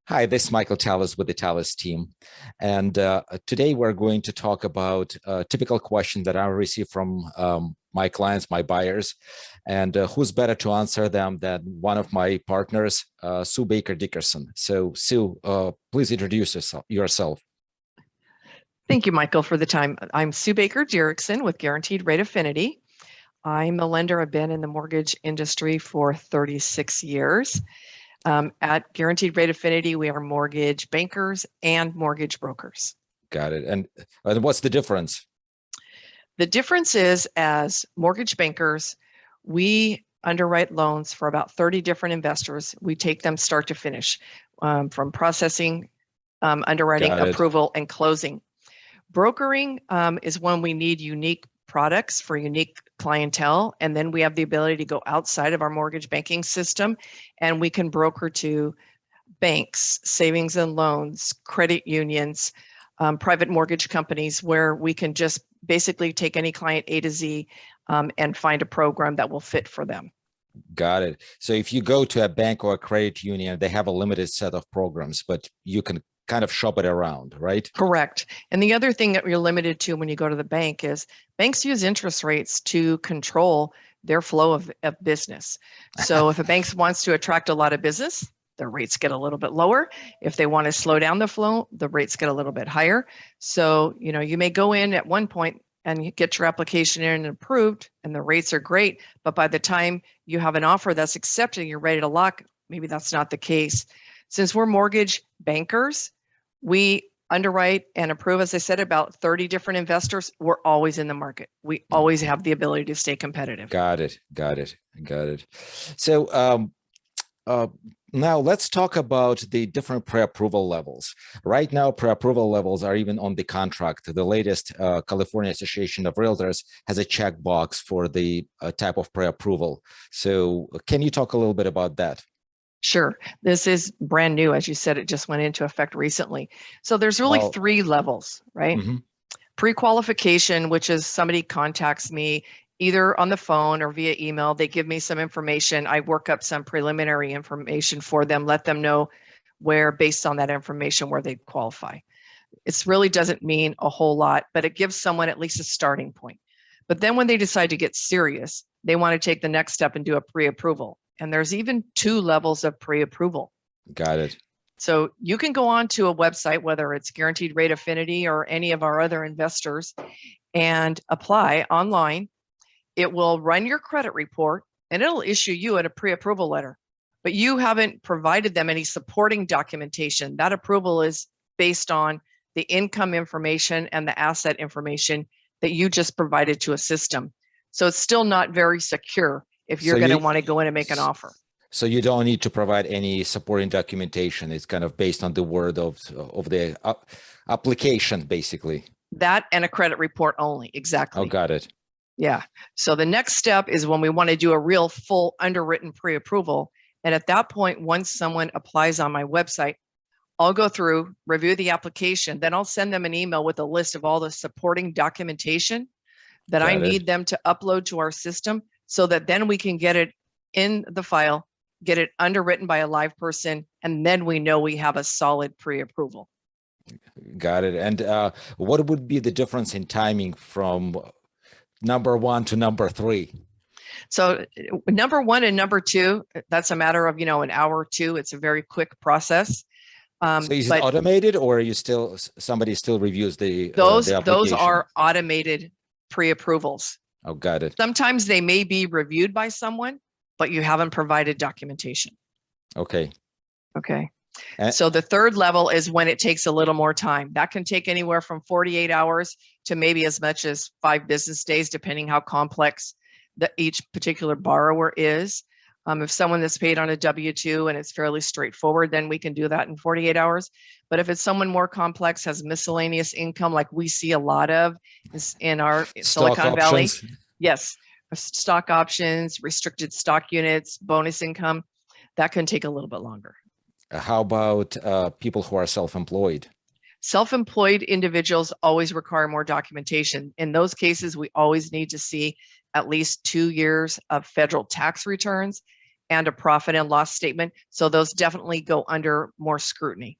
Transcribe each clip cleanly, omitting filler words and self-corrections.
Hi, this is Michael Talis with the Talis team. And today we're going to talk about typical questions that I receive from my clients, my buyers, and who's better to answer them than one of my partners, Sue Baker-Dirickson. So Sue, please introduce yourself. Thank you, Michael, for the time. I'm Sue Baker-Dirickson with Guaranteed Rate Affinity. I'm a lender. I've been in the mortgage industry for 36 years. At Guaranteed Rate Affinity, we are mortgage bankers and mortgage brokers. Got it. And what's the difference? The difference is, as mortgage bankers, we underwrite loans for about 30 different investors. We take them start to finish, from processing, underwriting, approval, and closing. Brokering is when we need unique products for unique clientele, and then we have the ability to go outside of our mortgage banking system, and we can broker to banks, savings and loans, credit unions, private mortgage companies, where we can just basically take any client A to Z and find a program that will fit for them. Got it. So if you go to a bank or a credit union, they have a limited set of programs, but you can kind of shop it around, right? Correct. And the other thing that you're limited to when you go to the bank is banks use interest rates to control their flow of business. So if a bank wants to attract a lot of business, the rates get a little bit lower. If they want to slow down the flow, the rates get a little bit higher. So, you may go in at one point and you get your application in and approved, and the rates are great. But by the time you have an offer that's accepted and you're ready to lock, maybe that's not the case. Since we're mortgage bankers, we underwrite and approve, as I said, about 30 different investors. We're always in the market. We always have the ability to stay competitive. Got it. So now let's talk about the different pre-approval levels. Right now, pre-approval levels are even on the contract. The latest California Association of Realtors has a checkbox for the type of pre-approval. So can you talk a little bit about that? Sure. This is brand new. As you said, it just went into effect recently. So there's really three levels, right? Mm-hmm. Pre-qualification, which is somebody contacts me either on the phone or via email. They give me some information. I work up some preliminary information for them, let them know where, based on that information, where they qualify. It really doesn't mean a whole lot, but it gives someone at least a starting point. But then when they decide to get serious, they want to take the next step and do a pre-approval. And there's even 2 levels of pre-approval. Got it. So you can go on to a website, whether it's Guaranteed Rate Affinity or any of our other investors, and apply online. It will run your credit report and it'll issue you a pre-approval letter. But you haven't provided them any supporting documentation. That approval is based on the income information and the asset information that you just provided to a system. So it's still not very secure if you're going to want to go in and make an offer. So you don't need to provide any supporting documentation. It's kind of based on the word of the application, basically. That and a credit report only. Exactly. Oh, got it. Yeah. So the next step is when we want to do a real full underwritten pre-approval. And at that point, once someone applies on my website, I'll go through, review the application, then I'll send them an email with a list of all the supporting documentation that I need them to upload to our system, so that then we can get it in the file, get it underwritten by a live person, and then we know we have a solid pre-approval. Got it. And what would be the difference in timing from number 1 to number 3? So number 1 and number 2, that's a matter of, an hour or 2. It's a very quick process. So is it automated, or are you somebody still reviews the application? Those are automated pre-approvals. Oh, got it. Sometimes they may be reviewed by someone, but you haven't provided documentation. Okay. So the third level is when it takes a little more time. That can take anywhere from 48 hours to maybe as much as 5 business days, depending how complex each particular borrower is. If someone that's paid on a W-2 and it's fairly straightforward, then we can do that in 48 hours. But if it's someone more complex, has miscellaneous income, like we see a lot of in our Silicon Valley. Yes, stock options, restricted stock units, bonus income, that can take a little bit longer. How about people who are self-employed? Self-employed individuals always require more documentation. In those cases, we always need to see at least 2 years of federal tax returns and a profit and loss statement. So those definitely go under more scrutiny.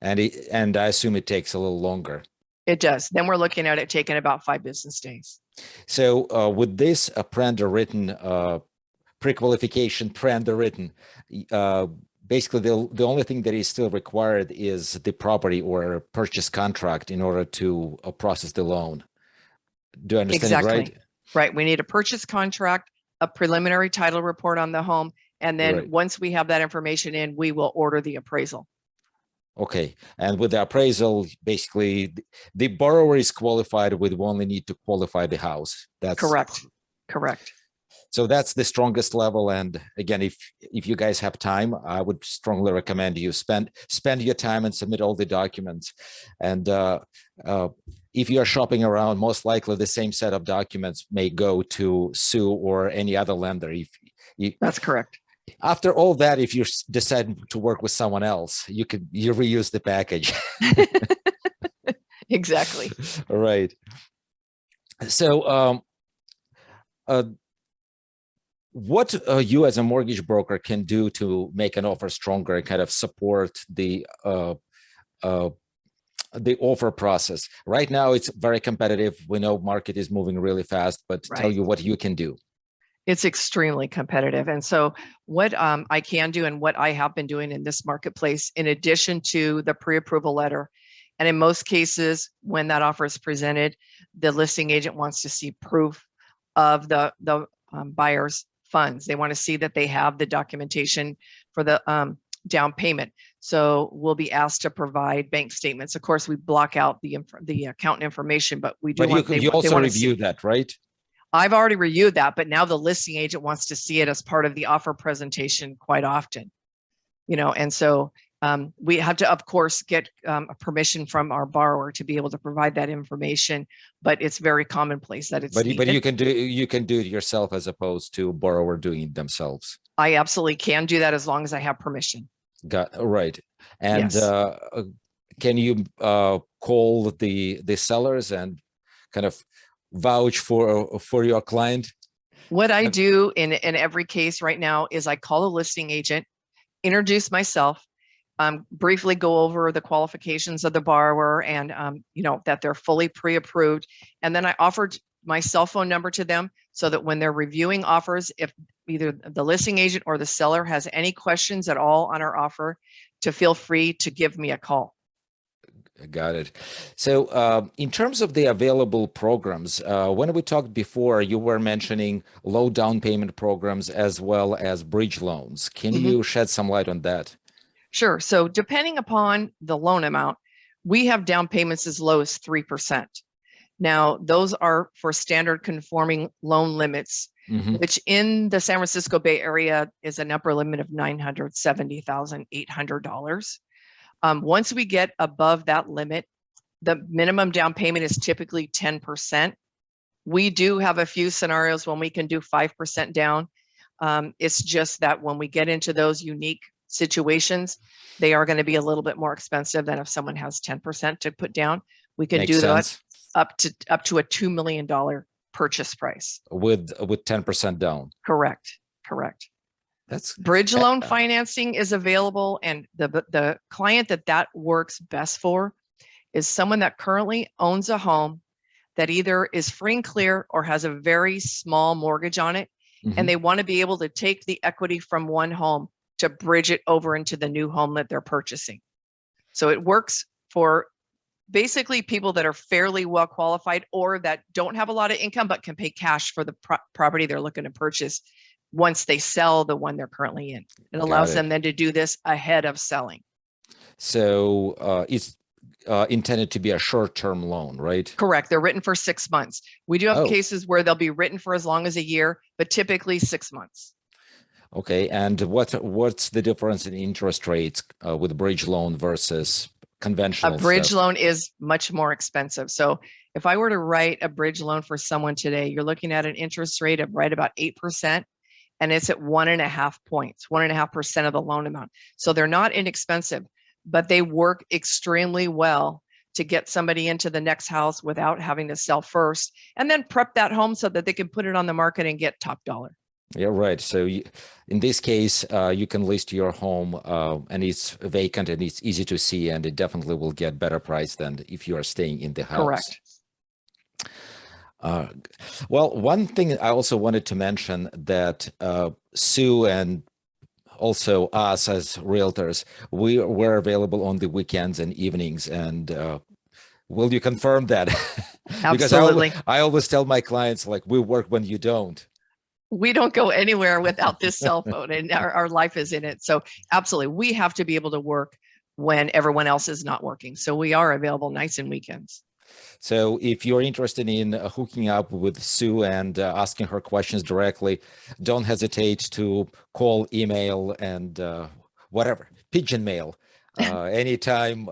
And I assume it takes a little longer. It does. Then we're looking at it taking about 5 business days. So with this pre-underwritten pre-qualification, pre-underwritten, basically the only thing that is still required is the property or purchase contract in order to process the loan. Do I understand it right? Right. We need a purchase contract, a preliminary title report on the home, and then once we have that information in, we will order the appraisal. Okay. And with the appraisal, basically the borrower is qualified. We only need to qualify the house. That's correct. So that's the strongest level. And again, if you guys have time, I would strongly recommend you spend your time and submit all the documents. And if you are shopping around, most likely the same set of documents may go to Sue or any other lender. That's correct. After all that, if you decide to work with someone else, you reuse the package. Exactly. All right. So what you as a mortgage broker can do to make an offer stronger and kind of support the offer process? Right now, it's very competitive. We know market is moving really fast, but tell you what you can do. It's extremely competitive. And so what I can do and what I have been doing in this marketplace, in addition to the pre-approval letter, and in most cases, when that offer is presented, the listing agent wants to see proof of the buyer's funds. They want to see that they have the documentation for the down payment. So we'll be asked to provide bank statements. Of course, we block out the account information, but we do. But you also review that, right? I've already reviewed that, but now the listing agent wants to see it as part of the offer presentation quite often, and so we have to, of course, get permission from our borrower to be able to provide that information, but it's very commonplace that it's but needed. you can do it yourself as opposed to borrower doing it themselves. I absolutely can do that as long as I have permission. Right. And yes. Can you call the sellers and kind of vouch for your client? What I do in every case right now is I call a listing agent, introduce myself, briefly go over the qualifications of the borrower and that they're fully pre-approved, and then I offered my cell phone number to them so that when they're reviewing offers, if either the listing agent or the seller has any questions at all on our offer, to feel free to give me a call. Got it. So in terms of the available programs, when we talked before, you were mentioning low down payment programs as well as bridge loans. Can you shed some light on that? Sure. So depending upon the loan amount, we have down payments as low as 3%. Now, those are for standard conforming loan limits, which in the San Francisco Bay Area is an upper limit of $970,800. Once we get above that limit, the minimum down payment is typically 10%. We do have a few scenarios when we can do 5% down. It's just that when we get into those unique situations, they are going to be a little bit more expensive than if someone has 10% to put down. We can do that up to a $2 million purchase price with 10% down. Correct. That's bridge loan financing is available, and the client that works best for is someone that currently owns a home that either is free and clear or has a very small mortgage on it, and they want to be able to take the equity from one home to bridge it over into the new home that they're purchasing. So it works for basically people that are fairly well qualified or that don't have a lot of income but can pay cash for the property they're looking to purchase once they sell the one they're currently in. It allows them then to do this ahead of selling. So it's intended to be a short-term loan, right? Correct. They're written for 6 months. We do have cases where they'll be written for as long as a year, but typically 6 months. Okay. And what's the difference in interest rates with bridge loan versus conventional? A bridge loan is much more expensive. So if I were to write a bridge loan for someone today, you're looking at an interest rate of right about 8%. And it's at 1.5 points, 1.5% of the loan amount. So they're not inexpensive, but they work extremely well to get somebody into the next house without having to sell first, and then prep that home so that they can put it on the market and get top dollar. Yeah, right. So in this case, you can list your home and it's vacant and it's easy to see, and it definitely will get better price than if you are staying in the house. Correct. Well, one thing I also wanted to mention that Sue and also us as realtors, we're available on the weekends and evenings. And will you confirm that? Because Absolutely. I always tell my clients, like, we work when you don't. We don't go anywhere without this cell phone, and our life is in it. So absolutely, we have to be able to work when everyone else is not working. So we are available nights and weekends. So if you're interested in hooking up with Sue and asking her questions directly, don't hesitate to call, email, and whatever, pigeon mail anytime,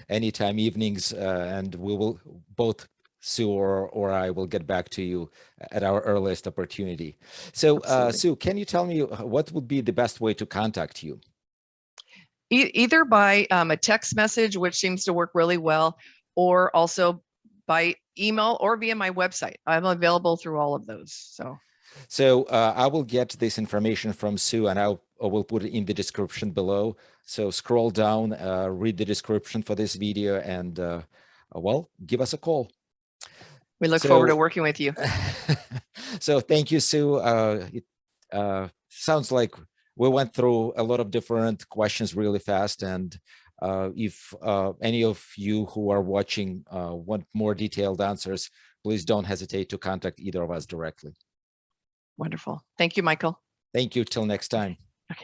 anytime evenings, and we will both, Sue or I, will get back to you at our earliest opportunity. So Sue, can you tell me what would be the best way to contact you? Either by a text message, which seems to work really well, or also by email or via my website. I'm available through all of those. So I will get this information from Sue, and I will put it in the description below. So scroll down, read the description for this video, and well, give us a call. We look forward to working with you. So thank you, Sue. It sounds like we went through a lot of different questions really fast. And if any of you who are watching want more detailed answers, please don't hesitate to contact either of us directly. Wonderful. Thank you, Michael. Thank you. Till next time.